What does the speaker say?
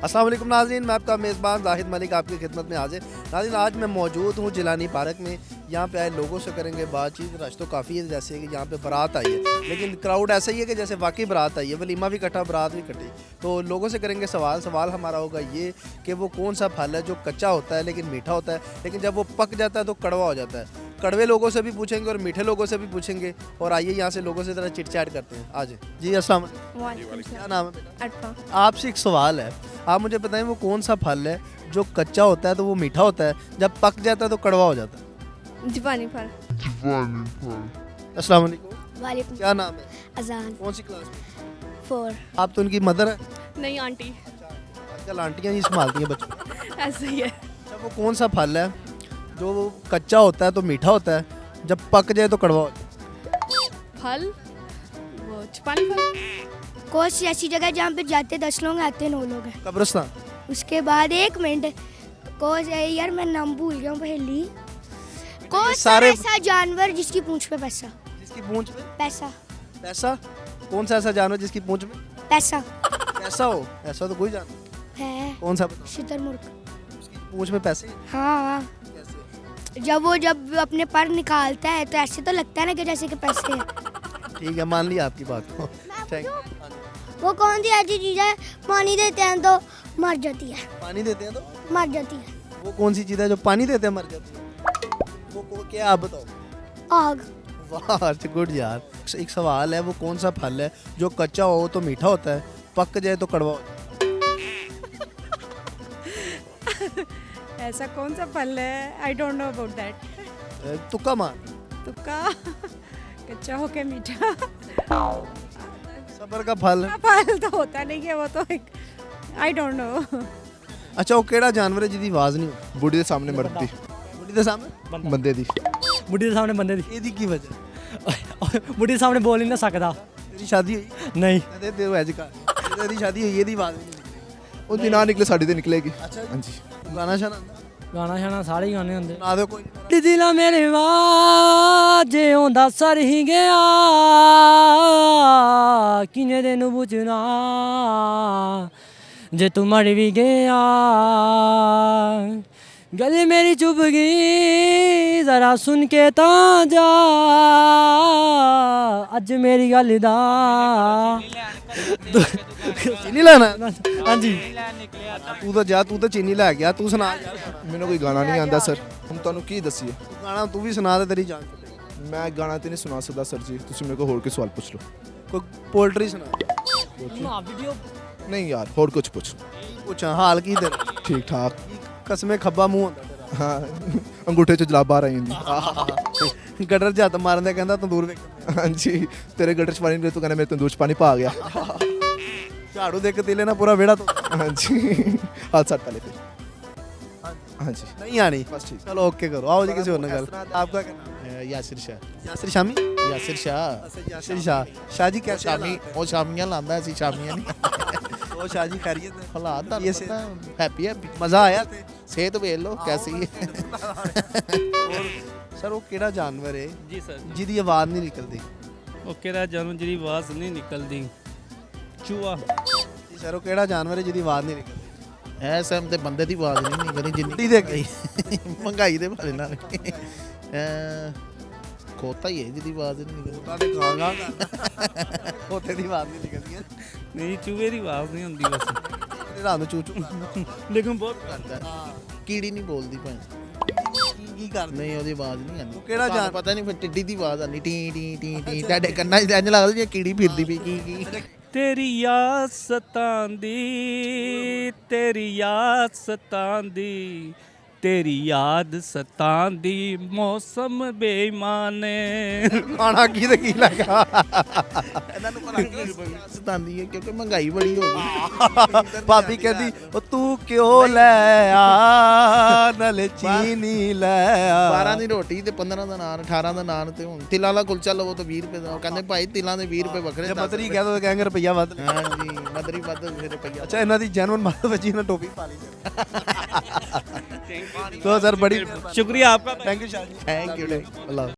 अस्सलाम वालेकुम नाज़रीन, मैं आपका मेज़बान जाहिद मलिक आपकी खिदमत में हाजिर। नाज़रीन, आज मैं मौजूद हूँ जिलानी पार्क में। यहाँ पे आए लोगों से करेंगे बातचीत। रश तो काफ़ी है, जैसे कि यहाँ पे बारात आई है, लेकिन क्राउड ऐसा ही है कि जैसे वाकई बारात आई है। वलीमा भी कटा, बारात भी कटी। तो लोगों से करेंगे सवाल हमारा होगा ये कि वो कौन सा फल है जो कच्चा होता है लेकिन मीठा होता है, लेकिन जब वो पक जाता है तो कड़वा हो जाता है। कड़वे लोगों से भी पूछेंगे और मीठे लोगों से भी पूछेंगे। और आइए यहाँ से लोगों से ज़रा चिट चैट करते हैं। आज जी अस्सलाम वालेकुम, क्या नाम है बेटा? अरफा। आपसे एक सवाल है, आप मुझे बताएं वो कौन सा फल है जो कच्चा होता है तो वो मीठा होता है, जब पक जाता है तो कड़वा हो जाता है? जापानी फल। अस्सलाम वालेकुम, वालेकुम। क्या नाम है? अजान। कौन सी क्लास में? 4। आप तो उनकी मदर है? नहीं आंटी। आजकल आंटियाँ ही संभालती हैं बच्चों को। ऐसा ही है। अच्छा, वो कौन सा फल है जो कच्चा होता है तो मीठा होता है, जब पक जाए तो कड़वा हो जाए? फल वो जापानी फल। कोई सी ऐसी जगह जहाँ पे जाते 10 लोग आते 9 लोग हैं। कब्रिस्तान। उसके बाद 1 मिनट कोई यार मैं नाम भूल गया हूँ पहली। कोई सारे- ऐसा जानवर जिसकी पूंछ पे पैसा जिसकी पूंछ में पैसा पैसा? कौन सा ऐसा जानवर जिसकी पूंछ में पैसा पैसा हो? ऐसा तो कोई जानवर है। कौन सा बताओ? शुतुरमुर्ग। उसकी पूंछ में पैसे हाँ, कैसे? जब अपने पर निकालता है तो ऐसे तो लगता है ना कि जैसे कि पैसे है। ठीक है, मान लिया आपकी बात को। Thank you. वो कौन सी ऐसी चीज है पानी देते हैं तो मर जाती है? पानी देते हैं तो मर जाती है। वो कौन सी चीज़ है जो पानी देते हैं मर जाती है? वो क्या, आप बताओ। आग। वाह, गुड यार। एक सवाल है, वो कौन सा फल है जो कच्चा हो तो मीठा होता है, पक जाए तो कड़वा हो ऐसा कौन सा फल है? I don't know about that. जाए? तुक्का मार। तुक्का। कच्चा हो के मीठा। सबर का फल है। फल तो होता नहीं है, वो तो एक आई डोंट नो। अच्छा, वो केड़ा जानवर है जिहदी आवाज़ नहीं होती? ਬੁੱਢੀ ਦੇ ਸਾਹਮਣੇ ਮਰਦੀ बुढ़ी ਦੇ सामने ਬੰਦੇ ਦੀ बुढ़ी के सामने बंदे दी ਇਹਦੀ ਕੀ ਵਜ੍ਹਾ? बुढ़ी के सामने बोल नहीं ना सकता। ਤੇਰੀ ਸ਼ਾਦੀ ਹੋਈ? नहीं ਕਦੇ ਤੇ ਅੱਜ ਕੱਲ੍ਹ ਤੇਰੀ ਸ਼ਾਦੀ ਹੋਈ, ਇਹਦੀ ਆਵਾਜ਼ ਨਹੀਂ ਨਿਕਲੀ। ਉਹਦੀ ਨਾ ਨਿਕਲੇ ਸਾਡੀ ਤੇ ਨਿਕਲੇਗੀ ਅੱਛਾ ਜੀ। ਹਾਂਜੀ ਤੂੰ ਗਾਣਾ ਸ਼ਾਨਾ ਆਉਂਦਾ? गाना शाना सारे ही गाने होंगे। ਸੁਣਾ ਦਿਓ ਕੋਈ। दिला मेरे वाजे होंदा सर ही गया किने दिन बुझना जे तू मर भी गया गल मेरी चुभ गई जरा सुन के ता जा अज मेरी गल दा ਚੀਨੀ ਲੈਣਾ? हाँ जी ਤੂੰ ਤਾਂ ਜਾ, ਤੂੰ ਤਾਂ ਚੀਨੀ ਲੈ ਗਿਆ। ਤੂੰ ਸੁਣਾ ਯਾਰ, ਮੈਨੂੰ ਕੋਈ ਗਾਣਾ ਨਹੀਂ ਆਉਂਦਾ ਸਰ ਹੁਣ ਤੁਹਾਨੂੰ ਕੀ ਦੱਸੀਏ ਗਾਣਾ ਤੂੰ ਵੀ ਸੁਣਾ ਦੇ, ਤੇਰੀ ਜਾਨ ਚੱਲੇਗੀ। ਮੈਂ ਗਾਣਾ ਤੇ ਨਹੀਂ ਸੁਣਾ ਸਕਦਾ ਸਰ ਜੀ ਤੁਸੀਂ ਮੇਰੇ ਕੋਲ ਹੋਰ ਕੋਈ ਸਵਾਲ ਪੁੱਛ ਲਓ ਕੋਈ ਪੋਲਟਰੀ ਸੁਣਾ। वीडियो ਨਹੀਂ ਯਾਰ ਹੋਰ ਕੁਝ ਪੁੱਛ ਪੁੱਛਾਂ ਹਾਲ ਕੀ ਤੇਰਾ? ਠੀਕ ਠਾਕ ਕਸਮੇ ਖੱਬਾ ਮੂੰਹ ਹੁੰਦਾ ਤੇਰਾ। ਹਾਂ ਅੰਗੂਠੇ 'ਚ ਜਲਾਬ ਬਾਹਰ ਆ ਜਾਂਦੀ ਗਟਰ 'ਚ ਹੱਥ ਮਾਰਨ ਦੇ ਕਹਿੰਦਾ ਤੰਦੂਰ ਵੇਖ। ਹਾਂਜੀ ਤੇਰੇ ਗੱਟਰ 'ਚ ਪਾਣੀ ਨਹੀਂ ਤੂੰ ਕਹਿੰਦਾ ਮੇਰੇ ਤੰਦੂਰ 'ਚ ਪਾਣੀ ਪਾ ਗਿਆ ਝਾੜੂ ਦੇ ਕੇ ਤੀਲੇ ਨਾਲ ਪੂਰਾ ਵਿਹੜਾ ਤੋਂ। ਹਾਂਜੀ हाथ साथ पहले फिर हाँ जी नहीं आनी? बस ठीक चलो ओके करो, आओ जी किसी और ने गल। आपका क्या नाम है? यासिर शाह यासिर शामी। यासिर शाह अच्छा, यासिर शाह। शाह जी कैसे शामी हालात? ਉਹ ਸ਼ਾਮੀਆਂ ਲਾਉਂਦਾ ਸੀ ਸ਼ਾਮੀਆਂ ਨਹੀਂ ओ शाह जी खैरियत है? ਹਾਲਾਤ ਦਾ ये ਪਤਾ ਹੈਪੀ ਹੈਪੀ मजा आया थे? ਸਿਹਤ ਵੇਖ ਲਓ ਕੈਸੀ ਹੈ और सर वो केड़ा जानवर है ਜੀ ਸਰ जिहदी आवाज़ नहीं निकलती? ਉਹ ਕਿਹੜਾ ਜਾਨਵਰ ਜਿਹੜੀ ਆਵਾਜ਼ ਨਹੀਂ ਨਿਕਲਦੀ? ਚੂਹਾ। जी सर, वो केड़ा जानवर है जिहदी आवाज़ नहीं निकलती? ਐ ਸਮ ਤੇ ਬੰਦੇ ਦੀ ਆਵਾਜ਼ ਨਹੀਂ ਨਿਕਲਦੀ ਜਿੰਨੀ ਬੁੱਢੀ ਦੇ ਮਹਿੰਗਾਈ ਦੇ ਬਾਰੇ ਨਾਲ ਖੋਤਾ ਹੀ ਹੈ ਜਿਹਦੀ ਆਵਾਜ਼ ਨਹੀਂ ਨਿਕਲਦੀ ਉਹਦਾ ਤੇ ਗਾਂਗਾ ਹੋਤੇ ਦੀ ਆਵਾਜ਼ ਨਹੀਂ ਨਿਕਲਦੀ ਹੈ। ਨਹੀਂ ਚੂਹੇ ਦੀ ਆਵਾਜ਼ ਨਹੀਂ ਹੁੰਦੀ ਬਸ, ਤੇ ਰਾਤ ਨੂੰ ਚੂ ਚੂ ਲੇਕਿਨ ਬਹੁਤ ਕਰਦਾ ਕੀੜੀ ਨਹੀਂ ਬੋਲਦੀ ਭਾਈ ਕੀ ਕਰਦੇ? ਨਹੀਂ ਉਹਦੀ ਆਵਾਜ਼ ਨਹੀਂ ਆਉਂਦੀ ਉਹ ਕਿਹੜਾ ਤੁਹਾਨੂੰ ਜਾਨ- ਪਤਾ ਨਹੀਂ ਫਿਰ ਟਿੱਡੀ ਦੀ ਆਵਾਜ਼ ਆਉਂਦੀ ਟੀ ਟੀ ਟੀ ਟੀ ਤੁਹਾਡੇ ਕੰਨਾਂ 'ਚ ਇੰਝ ਲੱਗਦਾ ਜਿਵੇਂ ਕੀੜੀ ਫਿਰਦੀ ਪਈ ਕੀ ਤੇਰੀ ਯਾਦ ਸਤਾਂਦੀ, ਤੇਰੀ ਯਾਦ ਸਤਾਂਦੀ, ਤੇਰੀ ਯਾਦ ਸਤਾਂਦੀ ਮੌਸਮ ਬੇਈਮਾਨੇ। ਖਾਣਾ ਕੀ ਤੇ ਕੀ ਲੱਗਾ? ਇਹਨਾਂ ਨੂੰ ਪਤਾ ਸਤਾਂਦੀ ਹੈ ਕਿਉਂਕਿ ਮਹਿੰਗਾਈ ਬੜੀ ਹੋ ਗਈ ਭਾਬੀ ਕਹਿੰਦੀ ਉਹ ਤੂੰ ਕਿਉਂ ਲੈ ਆ ਨਾਲੇ ਚੀਨੀ ਲੈ ਆ। 12 ਦੀ ਰੋਟੀ ਤੇ 15 ਦਾ ਨਾਨ 18 ਦਾ ਨਾਨ ਤੇ ਹੁਣ ਤਿਲਾਂ ਵਾਲਾ ਕੁਲਚਾ ਲਵੋ ਤਾਂ 20 ਰੁਪਏ ਦਾ ਕਹਿੰਦੇ ਭਾਈ ਤਿਲਾਂ ਦੇ 20 ਰੁਪਏ ਵੱਖਰੇ ਜੇ 10 ਮਦਰੀ ਕਹਿ ਦੋ ਤਾਂ ਕਹਿੰਗੇ ਰੁਪਈਆ ਵੱਧ ਲੈ। ਹਾਂਜੀ ਮਦਰੀ ਵੱਧ ਫਿਰ ਰੁਪਈਆ ਅੱਛਾ, ਇਹਨਾਂ ਦੀ ਜੈਨੂਨ ਮੱਤ ਵੱਜੀ, ਇਹਨਾਂ ਟੋਪੀ ਪਾ ਲਈ। तो सर बड़ी शुक्रिया आपका। Thank you Shah ji. Thank you Allah